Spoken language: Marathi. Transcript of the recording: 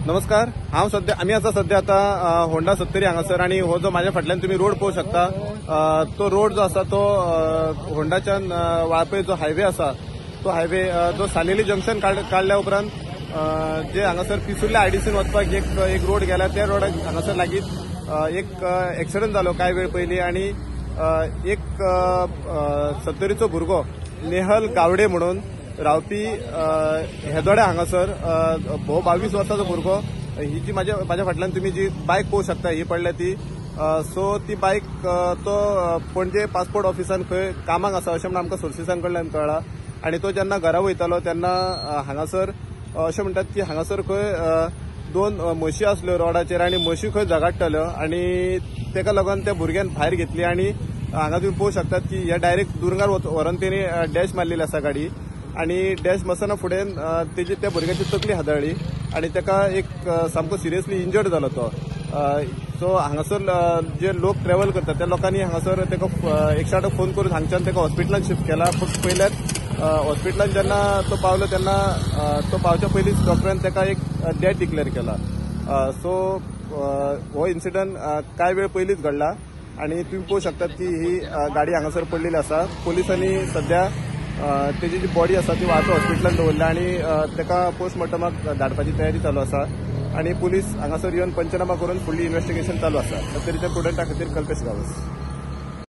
नमस्कार. आम्ही सध्या आता होंडा 70 हांगासर आणि हो जो माझ्या फाटल्यान तुम्ही रोड पळोवंक शकता. तो रोड जो आसा तो होंडाच्यान वाळपय जो हायवे आसा तो हायवे जो सालेली जंक्शन काडल्या उपरांत जे हांगासर पिसुल्ल्या आयडीसीन वचपाक एक रोड गेला त्या रोडाक हांगासर लागीं एक एक्सिडंट जालो कांय वेळ पयलीं आणि एक 70चो भुरगो नेहल गावडे म्हणून रावपी हेदोड्या हांगासर 22 वर्साचो भुरगो ही जी माझ्या फाटल्यान तुम्ही जी बायक पळोवंक शकता ही पडल्या ती सो ती बायक तो पणजे पासपोर्ट ऑफिसान खंय कामाक आसा अशें म्हणून आमकां सोर्सिसां कडल्यान कळ्ळां. आणि तो जेन्ना घरा वयतालो तेन्ना हांगासर अशें म्हणटात की हांगासर खंय 2 म्हशी आसल्यो रोडाचेर आणि म्हशी खंय झगडटाल्यो आणि तेका लागून त्या भुरग्यान भायर घेतली आणि हांगा तुम्ही पळोवंक शकतात की हे डायरेक्ट दुरंगार व्हरून तेणी डॅश मारलेली आसा गाडी आणि डॅश मसना फुडें तेजी त्या भुरग्याची तकली हादळ्ळी आणि तेका एक सामको सिरियसली इंजर्ड जालो तो. सो हांगासर जे लोक ट्रॅव्हल करतात त्या लोकांनी हांगासर तेका 108 फोन करून हांगच्यान तेका हॉस्पिटलांत शिफ्ट केला. पूण पयल्याच हॉस्पिटलांत जेन्ना तो पावलो तेन्ना तो पावच्या पयलींच डॉक्टरान तेका एक डेथ डिक्लेअर केला. सो हो इन्सिडंट कांय वेळ पयलींच घडला आणि तुम्ही पळोवंक शकतात की ही गाडी हांगासर पडलेली आसा. पुलिसांनी सध्या तेजी जी बॉडी आसा ती वाळपय हॉस्पिटलांत दवरल्या आणि तेका पोस्टमॉर्टमाक धाडपाची तयारी चालू आसा आणि पुलीस हांगासर येवन पंचनामा करून फुडली इन्व्हेस्टिगेशन चालू आसा. तरी त्या स्टुडंटा खातीर कल्पेश गांवस.